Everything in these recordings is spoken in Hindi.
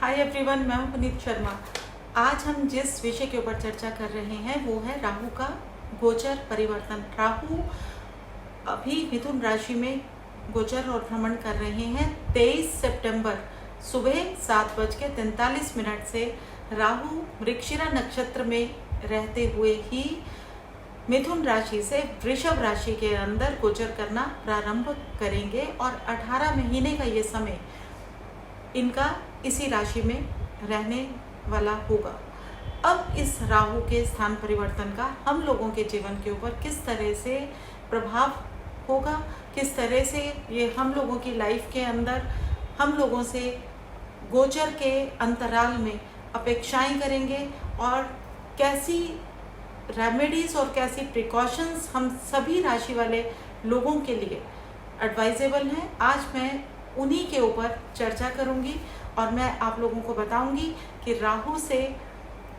हाय एवरीवन, मैं हूं पुनीत शर्मा। आज हम जिस विषय के ऊपर चर्चा कर रहे हैं वो है राहु का गोचर परिवर्तन। राहु अभी मिथुन राशि में गोचर और भ्रमण कर रहे हैं। 23 सितंबर सुबह 7:43 से राहु वृश्चिक नक्षत्र में रहते हुए ही मिथुन राशि से वृषभ राशि के अंदर गोचर करना प्रारंभ करेंगे और 18 महीने का ये समय इनका इसी राशि में रहने वाला होगा। अब इस राहु के स्थान परिवर्तन का हम लोगों के जीवन के ऊपर किस तरह से प्रभाव होगा, किस तरह से ये हम लोगों की लाइफ के अंदर हम लोगों से गोचर के अंतराल में अपेक्षाएं करेंगे और कैसी रेमेडीज और कैसी प्रिकॉशंस हम सभी राशि वाले लोगों के लिए एडवाइजेबल हैं। आज मैं उन्हीं के ऊपर चर्चा करूंगी और मैं आप लोगों को बताऊंगी कि राहु से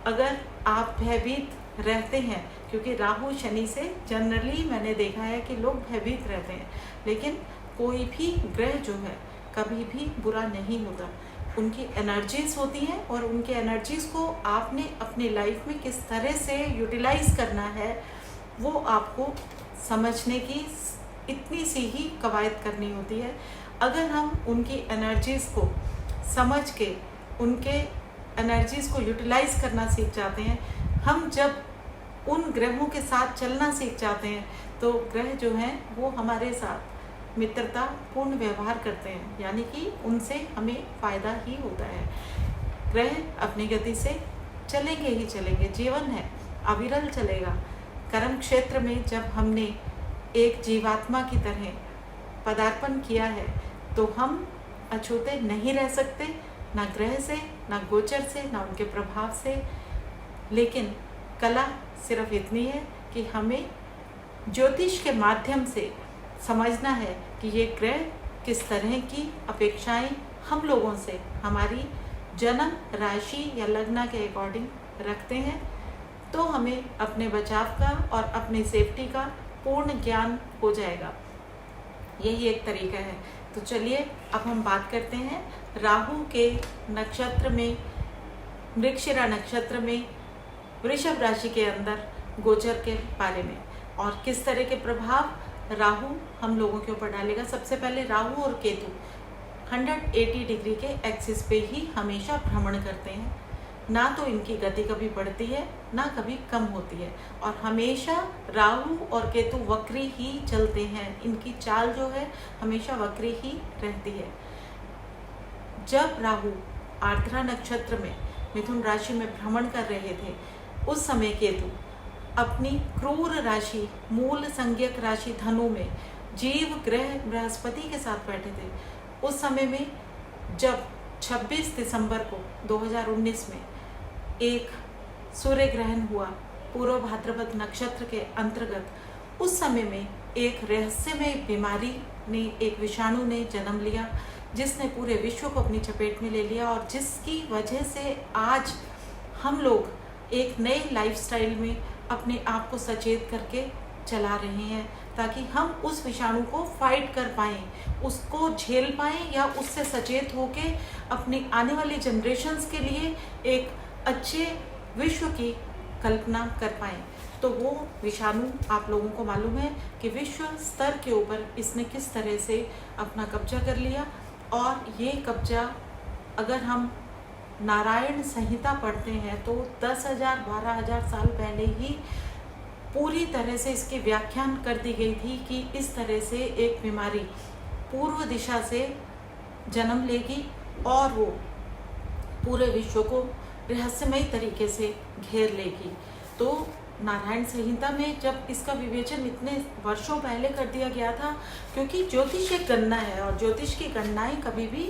अगर आप भयभीत रहते हैं, क्योंकि राहु शनि से जनरली मैंने देखा है कि लोग भयभीत रहते हैं, लेकिन कोई भी ग्रह जो है कभी भी बुरा नहीं होता। उनकी एनर्जीज होती हैं और उनके एनर्जीज को आपने अपनी लाइफ में किस तरह से यूटिलाइज करना है वो आपको समझने की इतनी सी ही कवायद करनी होती है। अगर हम उनकी एनर्जीज को समझ के उनके एनर्जीज को यूटिलाइज करना सीख जाते हैं, हम जब उन ग्रहों के साथ चलना सीख जाते हैं तो ग्रह जो हैं वो हमारे साथ मित्रता पूर्ण व्यवहार करते हैं, यानी कि उनसे हमें फ़ायदा ही होता है। ग्रह अपनी गति से चलेंगे ही चलेंगे, जीवन है अविरल चलेगा। कर्म क्षेत्र में जब हमने एक जीवात्मा की तरह पदार्पण किया है तो हम अछूते नहीं रह सकते, ना ग्रह से, ना गोचर से, ना उनके प्रभाव से। लेकिन कला सिर्फ इतनी है कि हमें ज्योतिष के माध्यम से समझना है कि ये ग्रह किस तरह की अपेक्षाएं हम लोगों से हमारी जन्म राशि या लग्न के अकॉर्डिंग रखते हैं, तो हमें अपने बचाव का और अपनी सेफ्टी का पूर्ण ज्ञान हो जाएगा। यही एक तरीका है। तो चलिए अब हम बात करते हैं राहु के नक्षत्र में, वृश्चिक नक्षत्र में वृषभ राशि के अंदर गोचर के बारे में और किस तरह के प्रभाव राहु हम लोगों के ऊपर डालेगा। सबसे पहले राहु और केतु 180 डिग्री के एक्सिस पे ही हमेशा भ्रमण करते हैं, ना तो इनकी गति कभी बढ़ती है ना कभी कम होती है और हमेशा राहु और केतु वक्री ही चलते हैं। इनकी चाल जो है हमेशा वक्री ही रहती है। जब राहु आर्द्रा नक्षत्र में मिथुन राशि में भ्रमण कर रहे थे उस समय केतु अपनी क्रूर राशि मूल संज्ञक राशि धनु में जीव ग्रह बृहस्पति के साथ बैठे थे। उस समय में जब 26 दिसंबर को 2019 में एक सूर्य ग्रहण हुआ पूर्व भाद्रपद नक्षत्र के अंतर्गत, उस समय में एक रहस्यमय बीमारी ने, एक विषाणु ने जन्म लिया जिसने पूरे विश्व को अपनी चपेट में ले लिया और जिसकी वजह से आज हम लोग एक नए लाइफस्टाइल में अपने आप को सचेत करके चला रहे हैं ताकि हम उस विषाणु को फाइट कर पाएँ, उसको झेल पाएँ या उससे सचेत होके अपनी आने वाली जनरेशन्स के लिए एक अच्छे विश्व की कल्पना कर पाएँ। तो वो विषाणु आप लोगों को मालूम है कि विश्व स्तर के ऊपर इसने किस तरह से अपना कब्जा कर लिया और ये कब्जा अगर हम नारायण संहिता पढ़ते हैं तो 10,000 12,000 साल पहले ही पूरी तरह से इसकी व्याख्यान कर दी गई थी कि इस तरह से एक बीमारी पूर्व दिशा से जन्म लेगी और वो पूरे विश्व को रहस्यमय तरीके से घेर लेगी। तो नारायण संहिता में जब इसका विवेचन इतने वर्षों पहले कर दिया गया था, क्योंकि ज्योतिष एक गणना है और ज्योतिष की गणनाएं कभी भी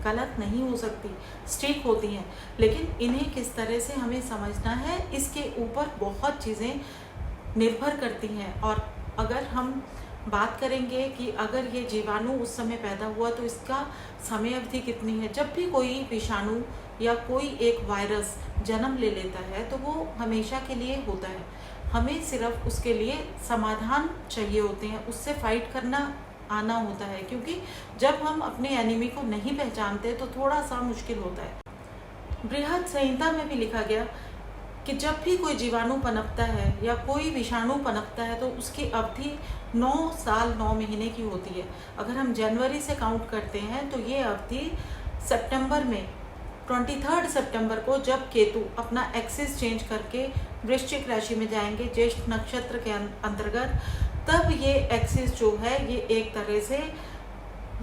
गलत नहीं हो सकती, स्ट्रिक होती हैं, लेकिन इन्हें किस तरह से हमें समझना है इसके ऊपर बहुत चीज़ें निर्भर करती हैं। और अगर हम बात करेंगे कि अगर ये जीवाणु उस समय पैदा हुआ तो इसका समय अवधि कितनी है। जब भी कोई विषाणु या कोई एक वायरस जन्म ले लेता है तो वो हमेशा के लिए होता है, हमें सिर्फ उसके लिए समाधान चाहिए होते हैं, उससे फाइट करना आना होता है, क्योंकि जब हम अपने एनिमी को नहीं पहचानते तो थोड़ा सा मुश्किल होता है। बृहद संहिता में भी लिखा गया कि जब भी कोई जीवाणु पनपता है या कोई विषाणु पनपता है तो उसकी अवधि 9 साल 9 महीने की होती है। अगर हम जनवरी से काउंट करते हैं तो ये अवधि सितंबर में 23 सितंबर को जब केतु अपना एक्सिस चेंज करके वृश्चिक राशि में जाएंगे ज्येष्ठ नक्षत्र के अंतर्गत, तब ये एक्सिस जो है ये एक तरह से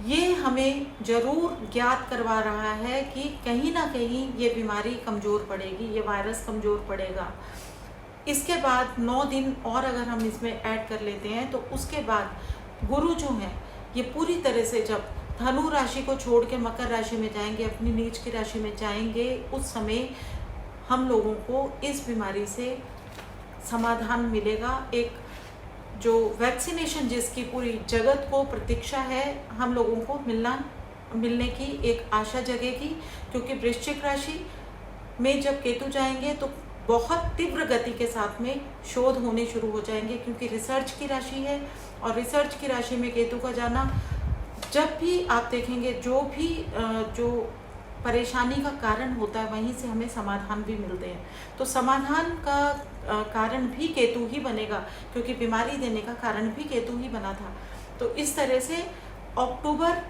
ये हमें जरूर ज्ञात करवा रहा है कि कहीं ना कहीं ये बीमारी कमज़ोर पड़ेगी, ये वायरस कमज़ोर पड़ेगा। इसके बाद 9 दिन और अगर हम इसमें ऐड कर लेते हैं तो उसके बाद गुरु जो है ये पूरी तरह से जब धनु राशि को छोड़ के मकर राशि में जाएंगे, अपनी नीच की राशि में जाएंगे, उस समय हम लोगों को इस बीमारी से समाधान मिलेगा। एक जो वैक्सीनेशन जिसकी पूरी जगत को प्रतीक्षा है, हम लोगों को मिलने की एक आशा जगेगी, क्योंकि वृश्चिक राशि में जब केतु जाएंगे तो बहुत तीव्र गति के साथ में शोध होने शुरू हो जाएंगे, क्योंकि रिसर्च की राशि है और रिसर्च की राशि में केतु का जाना, जब भी आप देखेंगे जो परेशानी का कारण होता है वहीं से हमें समाधान भी मिलते हैं। तो समाधान का कारण भी केतु ही बनेगा, क्योंकि बीमारी देने का कारण भी केतु ही बना था। तो इस तरह से अक्टूबर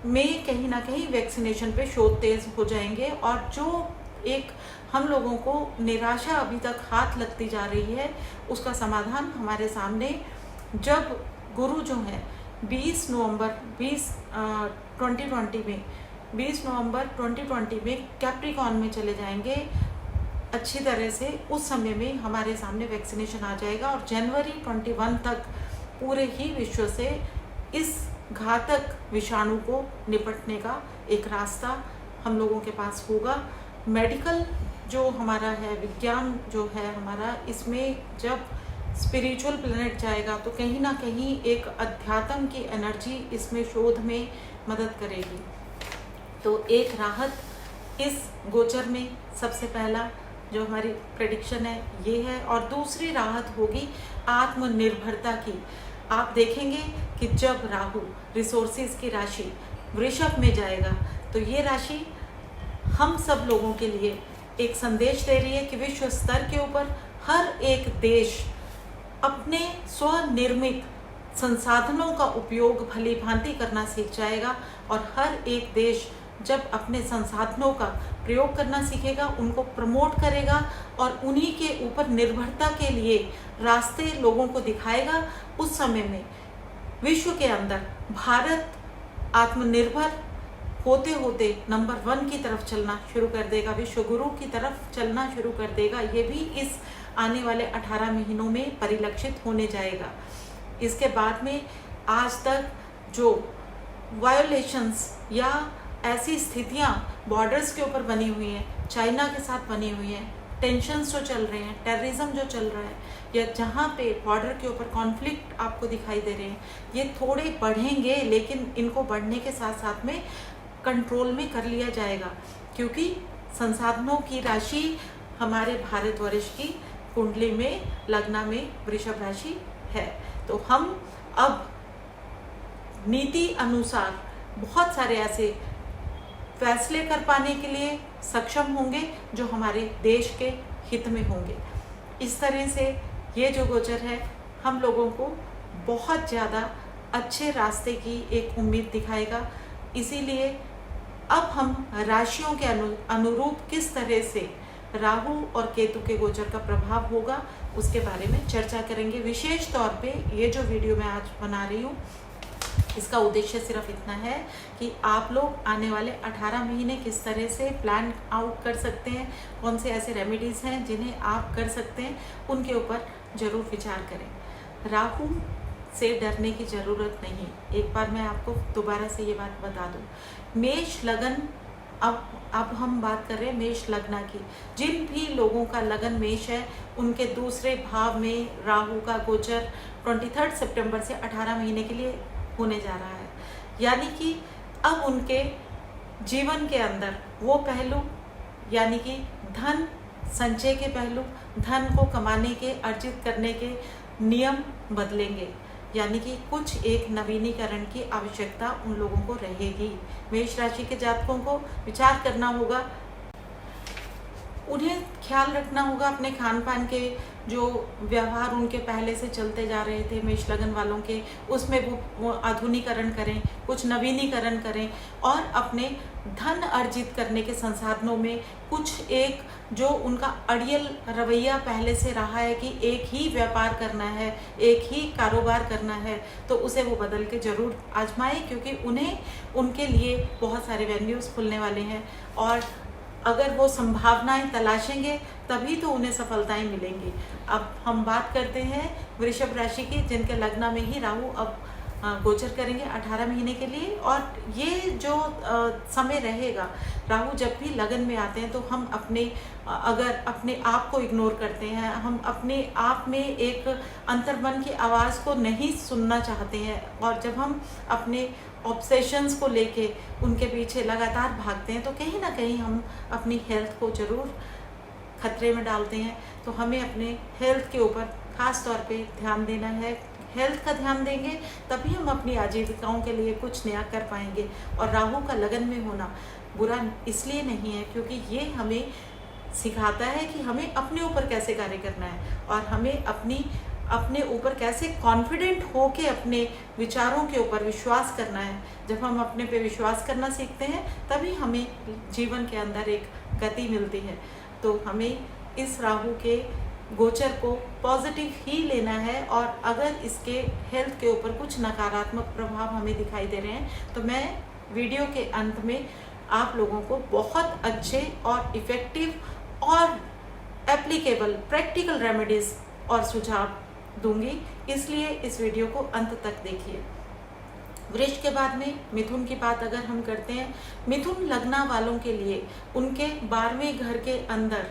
में कहीं ना कहीं वैक्सीनेशन पे शोध तेज हो जाएंगे, और जो एक हम लोगों को निराशा अभी तक हाथ लगती जा रही है उसका समाधान हमारे सामने जब गुरु जो है 20 नवंबर 2020 में कैप्रिकॉन में चले जाएंगे अच्छी तरह से, उस समय में हमारे सामने वैक्सीनेशन आ जाएगा और जनवरी 21 तक पूरे ही विश्व से इस घातक विषाणु को निपटने का एक रास्ता हम लोगों के पास होगा। मेडिकल जो हमारा है, विज्ञान जो है हमारा, इसमें जब स्पिरिचुअल प्लेनेट जाएगा तो कहीं ना कहीं एक अध्यात्म की एनर्जी इसमें शोध में मदद करेगी। तो एक राहत इस गोचर में सबसे पहला जो हमारी प्रेडिक्शन है ये है, और दूसरी राहत होगी आत्मनिर्भरता की। आप देखेंगे कि जब राहु रिसोर्सेज की राशि वृषभ में जाएगा तो ये राशि हम सब लोगों के लिए एक संदेश दे रही है कि विश्व स्तर के ऊपर हर एक देश अपने स्वनिर्मित संसाधनों का उपयोग भली भांति करना सीख जाएगा, और हर एक देश जब अपने संसाधनों का प्रयोग करना सीखेगा, उनको प्रमोट करेगा और उन्हीं के ऊपर निर्भरता के लिए रास्ते लोगों को दिखाएगा, उस समय में विश्व के अंदर भारत आत्मनिर्भर होते होते नंबर 1 की तरफ चलना शुरू कर देगा, विश्व गुरु की तरफ चलना शुरू कर देगा। ये भी इस आने वाले 18 महीनों में परिलक्षित होने जाएगा। इसके बाद में आज तक जो वायोलेशंस या ऐसी स्थितियां बॉर्डर्स के ऊपर बनी हुई हैं, चाइना के साथ बनी हुई हैं, टेंशन्स जो चल रहे हैं, टेररिज्म जो चल रहा है, या जहाँ पे बॉर्डर के ऊपर कॉन्फ्लिक्ट आपको दिखाई दे रहे हैं, ये थोड़े बढ़ेंगे, लेकिन इनको बढ़ने के साथ साथ में कंट्रोल में कर लिया जाएगा, क्योंकि संसाधनों की राशि हमारे भारतवर्ष की कुंडली में लग्न में वृषभ राशि है। तो हम अब नीति अनुसार बहुत सारे ऐसे फैसले कर पाने के लिए सक्षम होंगे जो हमारे देश के हित में होंगे। इस तरह से ये जो गोचर है हम लोगों को बहुत ज़्यादा अच्छे रास्ते की एक उम्मीद दिखाएगा। इसीलिए अब हम राशियों के अनुरूप किस तरह से राहु और केतु के गोचर का प्रभाव होगा उसके बारे में चर्चा करेंगे। विशेष तौर पे ये जो वीडियो मैं आज बना रही हूँ इसका उद्देश्य सिर्फ इतना है कि आप लोग आने वाले 18 महीने किस तरह से प्लान आउट कर सकते हैं, कौन से ऐसे रेमेडीज़ हैं जिन्हें आप कर सकते हैं, उनके ऊपर ज़रूर विचार करें। राहु से डरने की ज़रूरत नहीं। एक बार मैं आपको दोबारा से ये बात बता दूँ। मेष लगन, अब हम बात कर रहे हैं मेष लग्न की। जिन भी लोगों का लगन मेष है उनके दूसरे भाव में राहु का गोचर 23 सितंबर से 18 महीने के लिए होने जा रहा है। यानी कि अब उनके जीवन के अंदर वो पहलू, यानी कि धन संचय के पहलू, धन को कमाने के, अर्जित करने के नियम बदलेंगे। यानी कि कुछ एक नवीनीकरण की आवश्यकता उन लोगों को रहेगी। मेष राशि के जातकों को विचार करना होगा उन्हें ख्याल रखना होगा अपने खान पान के, जो व्यवहार उनके पहले से चलते जा रहे थे मेष लगन वालों के, उसमें वो आधुनिकरण करें, कुछ नवीनीकरण करें, और अपने धन अर्जित करने के संसाधनों में कुछ एक जो उनका अड़ियल रवैया पहले से रहा है कि एक ही व्यापार करना है, एक ही कारोबार करना है, तो उसे वो बदल के ज़रूर आजमाएं, क्योंकि उन्हें उनके लिए बहुत सारे वेन्यूज़ खुलने वाले हैं, और अगर वो संभावनाएं तलाशेंगे तभी तो उन्हें सफलताएं मिलेंगी। अब हम बात करते हैं वृषभ राशि की, जिनके लग्न में ही राहु अब गोचर करेंगे 18 महीने के लिए। और ये जो समय रहेगा, राहु जब भी लगन में आते हैं तो हम अगर अपने आप को इग्नोर करते हैं, हम अपने आप में एक अंतर्मन की आवाज़ को नहीं सुनना चाहते हैं, और जब हम अपने ऑब्सेशंस को लेके उनके पीछे लगातार भागते हैं, तो कहीं ना कहीं हम अपनी हेल्थ को ज़रूर खतरे में डालते हैं। तो हमें अपने हेल्थ के ऊपर ख़ास तौर पे ध्यान देना है। हेल्थ का ध्यान देंगे तभी हम अपनी आजीविकाओं के लिए कुछ नया कर पाएंगे। और राहु का लगन में होना बुरा इसलिए नहीं है क्योंकि ये हमें सिखाता है कि हमें अपने ऊपर कैसे कार्य करना है, और हमें अपने ऊपर कैसे कॉन्फिडेंट हो के अपने विचारों के ऊपर विश्वास करना है। जब हम अपने पे विश्वास करना सीखते हैं तभी हमें जीवन के अंदर एक गति मिलती है। तो हमें इस राहु के गोचर को पॉजिटिव ही लेना है, और अगर इसके हेल्थ के ऊपर कुछ नकारात्मक प्रभाव हमें दिखाई दे रहे हैं तो मैं वीडियो के अंत में आप लोगों को बहुत अच्छे और इफ़ेक्टिव और एप्लीकेबल प्रैक्टिकल रेमेडीज़ और सुझाव दूंगी, इसलिए इस वीडियो को अंत तक देखिए। वृष के बाद में मिथुन की बात अगर हम करते हैं, मिथुन लग्न वालों के लिए उनके 12वें घर के अंदर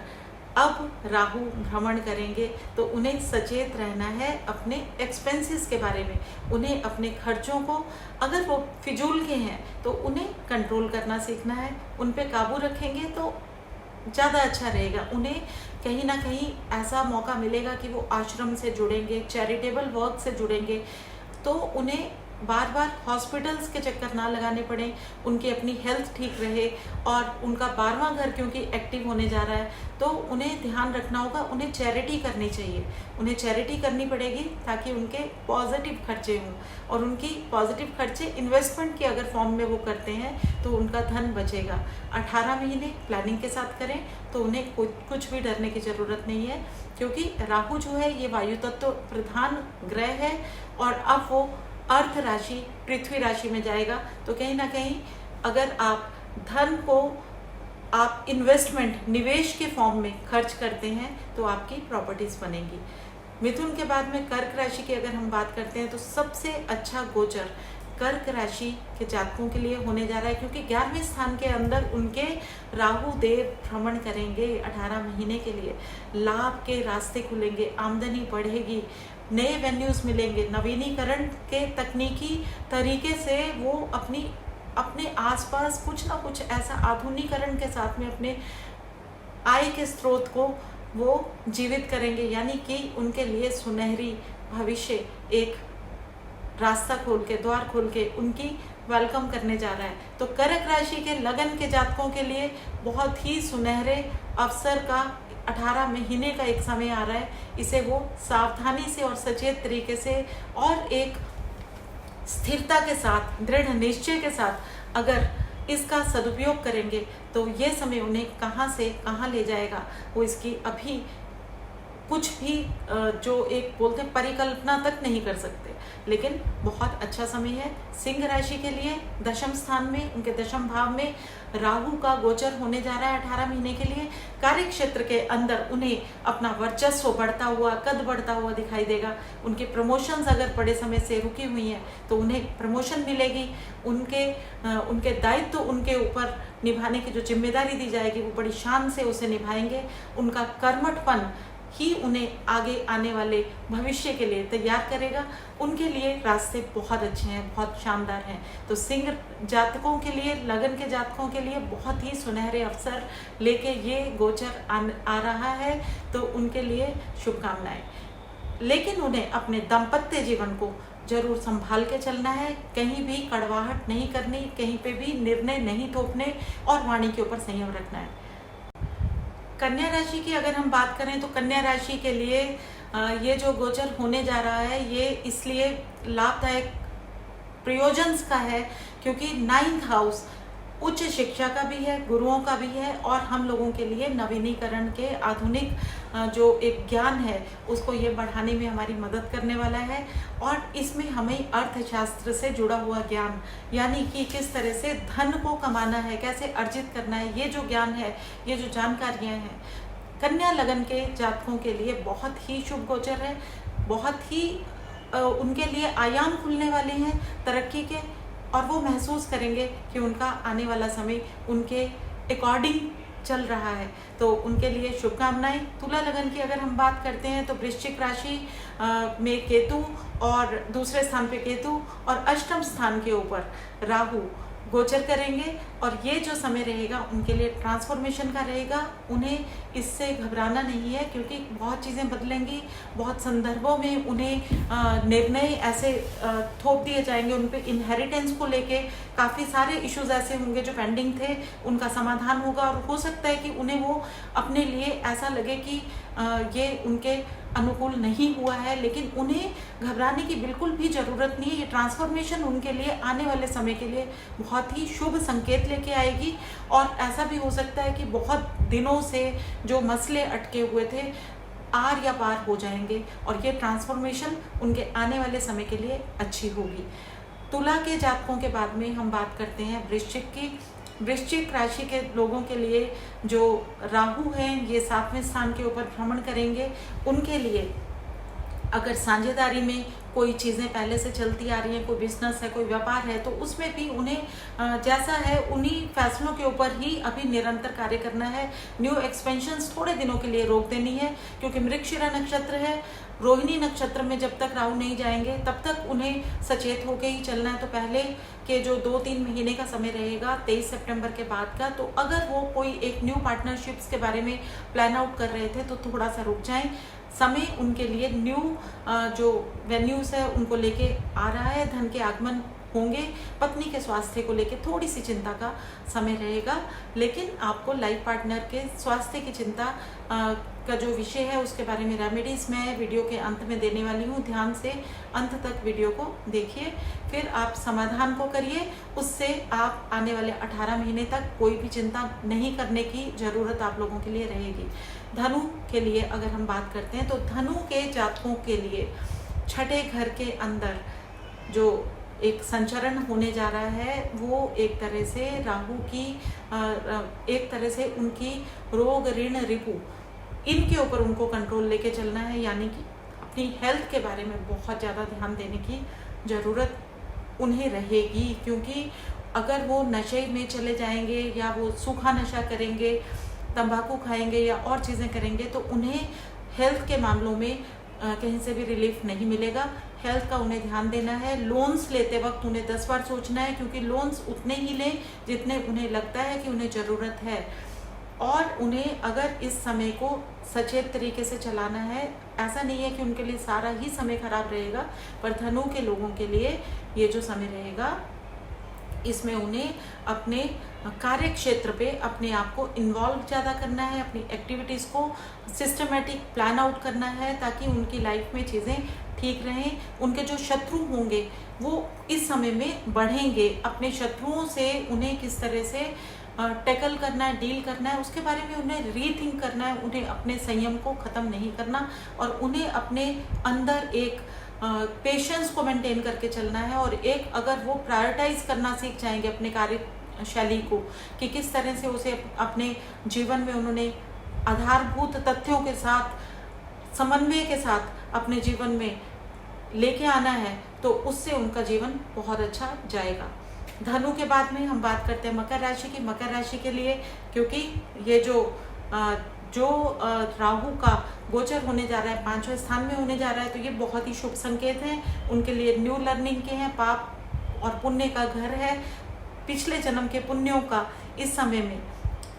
अब राहु भ्रमण करेंगे, तो उन्हें सचेत रहना है अपने एक्सपेंसेस के बारे में। उन्हें अपने खर्चों को, अगर वो फिजूल के हैं तो उन्हें कंट्रोल करना सीखना है। उन पे काबू रखेंगे तो ज़्यादा अच्छा रहेगा। उन्हें कहीं ना कहीं ऐसा मौका मिलेगा कि वो आश्रम से जुड़ेंगे, चैरिटेबल वर्क से जुड़ेंगे, तो उन्हें बार बार हॉस्पिटल्स के चक्कर ना लगाने पड़े, उनकी अपनी हेल्थ ठीक रहे। और उनका 12वां घर क्योंकि एक्टिव होने जा रहा है, तो उन्हें ध्यान रखना होगा, उन्हें चैरिटी करनी चाहिए, उन्हें चैरिटी करनी पड़ेगी ताकि उनके पॉजिटिव खर्चे हों। और उनकी पॉजिटिव खर्चे इन्वेस्टमेंट के अगर फॉर्म में वो करते हैं तो उनका धन बचेगा। 18 महीने प्लानिंग के साथ करें तो उन्हें कुछ भी डरने की ज़रूरत नहीं है, क्योंकि राहु जो है ये वायु तत्व प्रधान ग्रह है, और अब वो अर्थ राशि पृथ्वी राशि में जाएगा। तो कहीं ना कहीं अगर आप धन को आप इन्वेस्टमेंट निवेश के फॉर्म में खर्च करते हैं तो आपकी प्रॉपर्टीज बनेंगी। मिथुन के बाद में कर्क राशि की अगर हम बात करते हैं तो सबसे अच्छा गोचर कर्क राशि के जातकों के लिए होने जा रहा है, क्योंकि 11वें स्थान के अंदर उनके राहु देव भ्रमण करेंगे 18 महीने के लिए। लाभ के रास्ते खुलेंगे, आमदनी बढ़ेगी, नए वेन्यूज़ मिलेंगे, नवीनीकरण के तकनीकी तरीके से वो अपने आसपास कुछ ना कुछ ऐसा आधुनिकरण के साथ में अपने आय के स्रोत को वो जीवित करेंगे, यानी कि उनके लिए सुनहरी भविष्य एक रास्ता खोल के, द्वार खोल के उनकी वेलकम करने जा रहा है। तो कर्क राशि के लगन के जातकों के लिए बहुत ही सुनहरे अवसर का 18 महीने का एक समय आ रहा है। इसे वो सावधानी से और सचेत तरीके से और एक स्थिरता के साथ, दृढ़ निश्चय के साथ अगर इसका सदुपयोग करेंगे तो ये समय उन्हें कहाँ से कहाँ ले जाएगा, वो इसकी अभी कुछ भी जो एक बोलते हैं परिकल्पना तक नहीं कर सकते। लेकिन बहुत अच्छा समय है सिंह राशि के लिए। दशम स्थान में, उनके दशम भाव में राहु का गोचर होने जा रहा है 18 महीने के लिए। कार्य क्षेत्र के अंदर उन्हें अपना वर्चस्व बढ़ता हुआ, कद बढ़ता हुआ दिखाई देगा। उनके प्रमोशंस अगर बड़े समय से रुकी हुई हैं तो उन्हें प्रमोशन मिलेगी। उनके दायित्व उनके ऊपर निभाने की जो जिम्मेदारी दी जाएगी वो बड़ी शान से उसे निभाएंगे। उनका कर्मठपन ही उन्हें आगे आने वाले भविष्य के लिए तैयार करेगा। उनके लिए रास्ते बहुत अच्छे हैं, बहुत शानदार हैं। तो सिंह जातकों के लिए, लगन के जातकों के लिए बहुत ही सुनहरे अवसर लेके ये गोचर आ रहा है, तो उनके लिए शुभकामनाएं। लेकिन उन्हें अपने दाम्पत्य जीवन को जरूर संभाल के चलना है, कहीं भी कड़वाहट नहीं करनी, कहीं पे भी निर्णय नहीं थोपने और वाणी के ऊपर संयम रखना है। कन्या राशि की अगर हम बात करें तो कन्या राशि के लिए ये जो गोचर होने जा रहा है ये इसलिए लाभदायक प्रयोजन का है क्योंकि 9th हाउस उच्च शिक्षा का भी है, गुरुओं का भी है और हम लोगों के लिए नवीनीकरण के आधुनिक जो एक ज्ञान है उसको ये बढ़ाने में हमारी मदद करने वाला है। और इसमें हमें अर्थशास्त्र से जुड़ा हुआ ज्ञान, यानी कि किस तरह से धन को कमाना है, कैसे अर्जित करना है, ये जो ज्ञान है, ये जो जानकारियाँ हैं, कन्या लगन के जातकों के लिए बहुत ही शुभ गोचर है। बहुत ही उनके लिए आयाम खुलने वाले हैं तरक्की के और वो महसूस करेंगे कि उनका आने वाला समय उनके अकॉर्डिंग चल रहा है। तो उनके लिए शुभकामनाएं। तुला लगन की अगर हम बात करते हैं तो वृश्चिक राशि में केतु और दूसरे स्थान पे केतु और अष्टम स्थान के ऊपर राहु गोचर करेंगे और ये जो समय रहेगा उनके लिए ट्रांसफॉर्मेशन का रहेगा। उन्हें इससे घबराना नहीं है क्योंकि बहुत चीज़ें बदलेंगी, बहुत संदर्भों में उन्हें निर्णय ऐसे थोप दिए जाएंगे, उन पे इनहेरिटेंस को लेके काफ़ी सारे इश्यूज ऐसे होंगे जो पेंडिंग थे, उनका समाधान होगा और हो सकता है कि उन्हें वो अपने लिए ऐसा लगे कि ये उनके अनुकूल नहीं हुआ है, लेकिन उन्हें घबराने की बिल्कुल भी ज़रूरत नहीं है। ये ट्रांसफॉर्मेशन उनके लिए आने वाले समय के लिए बहुत ही शुभ संकेत लेके आएगी और ऐसा भी हो सकता है कि बहुत दिनों से जो मसले अटके हुए थे आर या पार हो जाएंगे और ये ट्रांसफॉर्मेशन उनके आने वाले समय के लिए अच्छी होगी। तुला के जातकों के बाद में हम बात करते हैं वृश्चिक की। वृश्चिक राशि के लोगों के लिए जो राहु हैं ये 7वें स्थान के ऊपर भ्रमण करेंगे। उनके लिए अगर साझेदारी में कोई चीज़ें पहले से चलती आ रही हैं, कोई बिजनेस है, कोई व्यापार है, तो उसमें भी उन्हें जैसा है उन्हीं फैसलों के ऊपर ही अभी निरंतर कार्य करना है। न्यू एक्सपेंशंस थोड़े दिनों के लिए रोक देनी है क्योंकि मृगशिरा नक्षत्र है। रोहिणी नक्षत्र में जब तक राहु नहीं जाएंगे तब तक उन्हें सचेत होकर ही चलना है। तो पहले के जो 2-3 महीने का समय रहेगा 23 सितंबर के बाद का, तो अगर वो कोई एक न्यू पार्टनरशिप्स के बारे में प्लान आउट कर रहे थे तो थोड़ा सा रुक जाएं। समय उनके लिए न्यू जो वेन्यूज है उनको लेके आ रहा है, धन के आगमन होंगे। पत्नी के स्वास्थ्य को लेके थोड़ी सी चिंता का समय रहेगा, लेकिन आपको लाइफ पार्टनर के स्वास्थ्य की चिंता का जो विषय है उसके बारे में रेमेडीज मैं वीडियो के अंत में देने वाली हूँ। ध्यान से अंत तक वीडियो को देखिए, फिर आप समाधान को करिए। उससे आप आने वाले 18 महीने तक कोई भी चिंता नहीं करने की ज़रूरत आप लोगों के लिए रहेगी। धनु के लिए अगर हम बात करते हैं तो धनु के जातकों के लिए छठे घर के अंदर जो एक संचरण होने जा रहा है वो एक तरह से राहु की एक तरह से उनकी रोग ऋण रिपु इनके ऊपर उनको कंट्रोल लेके चलना है, यानी कि अपनी हेल्थ के बारे में बहुत ज़्यादा ध्यान देने की ज़रूरत उन्हें रहेगी। क्योंकि अगर वो नशे में चले जाएंगे या वो सूखा नशा करेंगे, तंबाकू खाएंगे या और चीज़ें करेंगे तो उन्हें हेल्थ के मामलों में कहीं से भी रिलीफ नहीं मिलेगा। हेल्थ का उन्हें ध्यान देना है। लोन्स लेते वक्त उन्हें 10 बार सोचना है क्योंकि लोन्स उतने ही लें जितने उन्हें लगता है कि उन्हें ज़रूरत है, और उन्हें अगर इस समय को सचेत तरीके से चलाना है। ऐसा नहीं है कि उनके लिए सारा ही समय खराब रहेगा, पर धनु के लोगों के लिए ये जो समय रहेगा इसमें उन्हें अपने कार्य क्षेत्र पे अपने आप को इन्वॉल्व ज़्यादा करना है, अपनी एक्टिविटीज़ को सिस्टमेटिक प्लान आउट करना है ताकि उनकी लाइफ में चीज़ें ठीक रहें। उनके जो शत्रु होंगे वो इस समय में बढ़ेंगे। अपने शत्रुओं से उन्हें किस तरह से टैकल करना है, डील करना है, उसके बारे में उन्हें रीथिंक करना है। उन्हें अपने संयम को ख़त्म नहीं करना और उन्हें अपने अंदर एक पेशेंस को मेंटेन करके चलना है। और एक अगर वो प्रायोरिटाइज करना सीख जाएंगे अपने कार्य शैली को कि किस तरह से उसे अपने जीवन में उन्होंने आधारभूत तथ्यों के साथ समन्वय के साथ अपने जीवन में लेके आना है, तो उससे उनका जीवन बहुत अच्छा जाएगा। धनु के बाद में हम बात करते हैं मकर राशि की। मकर राशि के लिए क्योंकि ये जो राहु का गोचर होने जा रहा है 5वें स्थान में होने जा रहा है, तो ये बहुत ही शुभ संकेत हैं। उनके लिए न्यू लर्निंग के हैं, पाप और पुण्य का घर है। पिछले जन्म के पुण्यों का इस समय में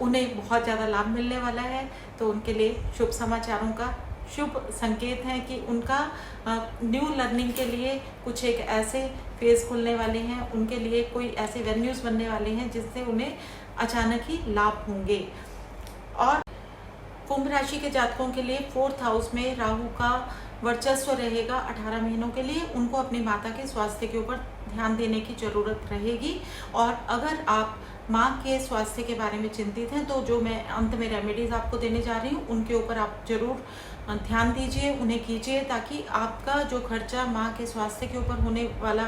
उन्हें बहुत ज़्यादा लाभ मिलने वाला है, तो उनके लिए शुभ समाचारों का शुभ संकेत है कि उनका न्यू लर्निंग के लिए कुछ एक ऐसे फेज खुलने वाले हैं, उनके लिए कोई ऐसे वेन्यूज़ बनने वाले हैं जिससे उन्हें अचानक ही लाभ होंगे। और कुंभ राशि के जातकों के लिए 4th हाउस में राहु का वर्चस्व रहेगा 18 महीनों के लिए। उनको अपनी माता के स्वास्थ्य के ऊपर ध्यान देने की ज़रूरत रहेगी। और अगर आप माँ के स्वास्थ्य के बारे में चिंतित हैं तो जो मैं अंत में रेमेडीज़ आपको देने जा रही हूँ उनके ऊपर आप ज़रूर ध्यान दीजिए, उन्हें कीजिए, ताकि आपका जो खर्चा माँ के स्वास्थ्य के ऊपर होने वाला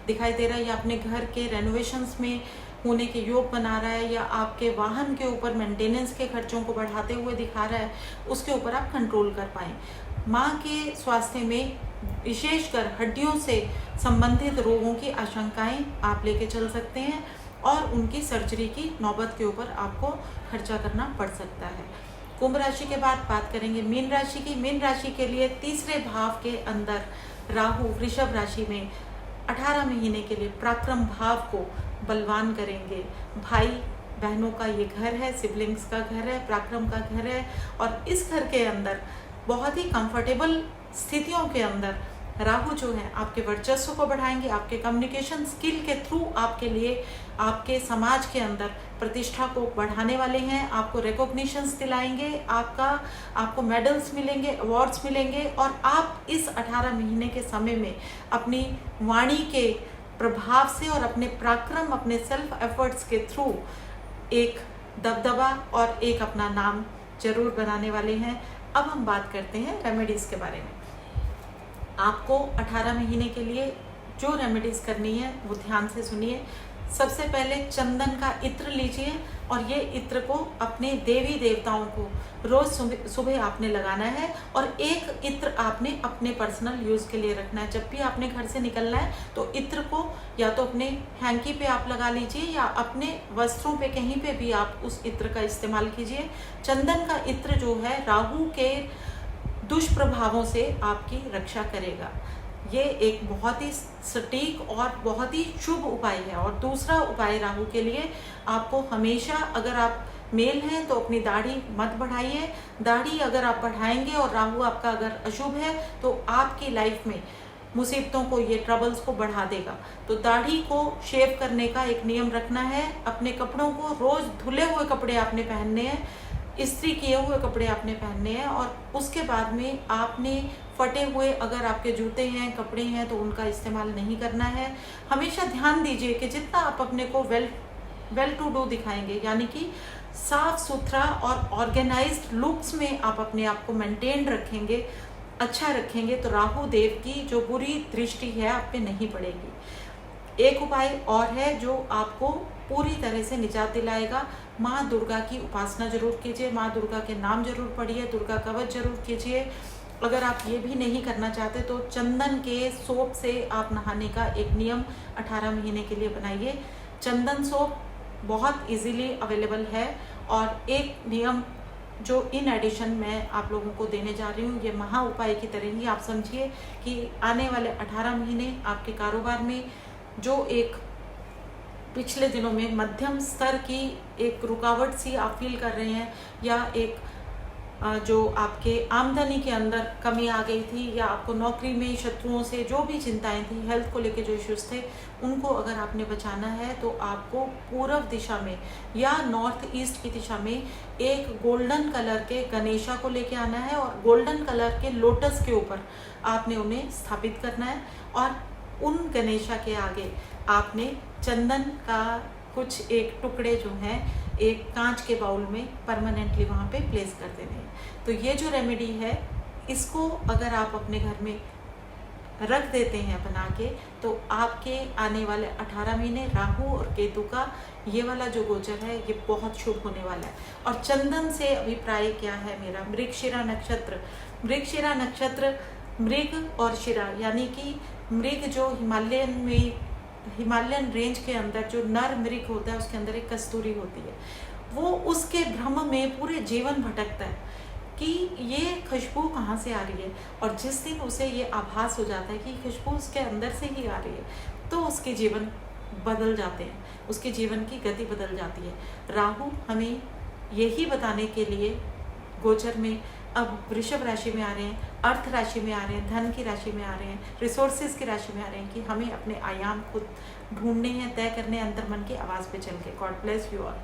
दिखाई दे रहा है या अपने घर के रेनोवेशंस में होने के योग बना रहा है या आपके वाहन के ऊपर मेंटेनेंस के खर्चों को बढ़ाते हुए दिखा रहा है, उसके ऊपर आप कंट्रोल कर पाएँ। माँ के स्वास्थ्य में विशेषकर हड्डियों से संबंधित रोगों की आशंकाएं आप लेके चल सकते हैं और उनकी सर्जरी की नौबत के ऊपर आपको खर्चा करना पड़ सकता है। कुंभ राशि के बाद बात करेंगे मीन राशि की। मीन राशि के लिए तीसरे भाव के अंदर राहु वृषभ राशि में 18 महीने के लिए पराक्रम भाव को बलवान करेंगे। भाई बहनों का ये घर है, सिबलिंग्स का घर है, पराक्रम का घर है और इस घर के अंदर बहुत ही कंफर्टेबल स्थितियों के अंदर राहु जो है आपके वर्चस्व को बढ़ाएंगे। आपके कम्युनिकेशन स्किल के थ्रू आपके लिए आपके समाज के अंदर प्रतिष्ठा को बढ़ाने वाले हैं। आपको रिकॉग्निशंस दिलाएंगे, आपको मेडल्स मिलेंगे, अवार्ड्स मिलेंगे और आप इस 18 महीने के समय में अपनी वाणी के प्रभाव से और अपने पराक्रम, अपने सेल्फ एफर्ट्स के थ्रू एक दबदबा और एक अपना नाम जरूर बनाने वाले हैं। अब हम बात करते हैं रेमेडीज़ के बारे में। आपको 18 महीने के लिए जो रेमेडीज़ करनी है वो ध्यान से सुनिए। सबसे पहले चंदन का इत्र लीजिए और ये इत्र को अपने देवी देवताओं को रोज़ सुबह आपने लगाना है और एक इत्र आपने अपने पर्सनल यूज़ के लिए रखना है। जब भी आपने घर से निकलना है तो इत्र को या तो अपने हैंकी पे आप लगा लीजिए या अपने वस्त्रों पे कहीं पे भी आप उस इत्र का इस्तेमाल कीजिए। चंदन का इत्र जो है राहु के दुष्प्रभावों से आपकी रक्षा करेगा। ये एक बहुत ही सटीक और बहुत ही शुभ उपाय है। और दूसरा उपाय राहु के लिए, आपको हमेशा, अगर आप मेल हैं तो अपनी दाढ़ी मत बढ़ाइए। दाढ़ी अगर आप बढ़ाएंगे और राहु आपका अगर अशुभ है तो आपकी लाइफ में मुसीबतों को, ये ट्रबल्स को बढ़ा देगा। तो दाढ़ी को शेव करने का एक नियम रखना है। अपने कपड़ों को रोज़ धुले हुए कपड़े आपने पहनने हैं, इस्त्री किए हुए कपड़े आपने पहनने हैं और उसके बाद में आपने फटे हुए अगर आपके जूते हैं, कपड़े हैं तो उनका इस्तेमाल नहीं करना है। हमेशा ध्यान दीजिए कि जितना आप अपने को वेल टू डू दिखाएंगे, यानी कि साफ सुथरा और ऑर्गेनाइज्ड लुक्स में आप अपने आप को मेंटेन रखेंगे, अच्छा रखेंगे, तो राहु देव की जो बुरी दृष्टि है आप पे नहीं पड़ेगी। एक उपाय और है जो आपको पूरी तरह से निजात दिलाएगा। माँ दुर्गा की उपासना जरूर कीजिए, माँ दुर्गा के नाम जरूर पढ़िए, दुर्गा कवच जरूर कीजिए। अगर आप ये भी नहीं करना चाहते तो चंदन के सोप से आप नहाने का एक नियम 18 महीने के लिए बनाइए। चंदन सोप बहुत इजीली अवेलेबल है। और एक नियम जो इन एडिशन मैं आप लोगों को देने जा रही हूँ, ये महा उपाय की तरह ही आप समझिए कि आने वाले 18 महीने आपके कारोबार में जो एक पिछले दिनों में मध्यम स्तर की एक रुकावट सी आप फील कर रहे हैं या एक जो आपके आमदनी के अंदर कमी आ गई थी या आपको नौकरी में शत्रुओं से जो भी चिंताएं थी, हेल्थ को लेके जो इश्यूज थे, उनको अगर आपने बचाना है तो आपको पूर्व दिशा में या नॉर्थ ईस्ट की दिशा में एक गोल्डन कलर के गणेशा को लेके आना है और गोल्डन कलर के लोटस के ऊपर आपने उन्हें स्थापित करना है और उन गणेशा के आगे आपने चंदन का कुछ एक टुकड़े जो हैं एक कांच के बाउल में परमानेंटली वहाँ पे प्लेस कर देने हैं। तो ये जो रेमेडी है, इसको अगर आप अपने घर में रख देते हैं बना के, तो आपके आने वाले 18 महीने राहु और केतु का ये वाला जो गोचर है ये बहुत शुभ होने वाला है। और चंदन से अभिप्राय क्या है मेरा, मृगशिरा नक्षत्र। मृगशिरा नक्षत्र मृग और शिरा, यानी कि मृग जो हिमालयन रेंज के अंदर जो नर मृग होता है उसके अंदर एक कस्तूरी होती है, वो उसके भ्रम में पूरे जीवन भटकता है कि ये खुशबू कहाँ से आ रही है। और जिस दिन उसे ये आभास हो जाता है कि खुशबू उसके अंदर से ही आ रही है, तो उसके जीवन बदल जाते हैं, उसके जीवन की गति बदल जाती है। राहु हमें यही बताने के लिए गोचर में अब वृषभ राशि में आ रहे हैं, अर्थ राशि में आ रहे हैं, धन की राशि में आ रहे हैं, रिसोर्सेज की राशि में आ रहे हैं कि हमें अपने आयाम खुद ढूंढने हैं, तय करने, अंतर्मन की आवाज़ पे चल के। God bless you all.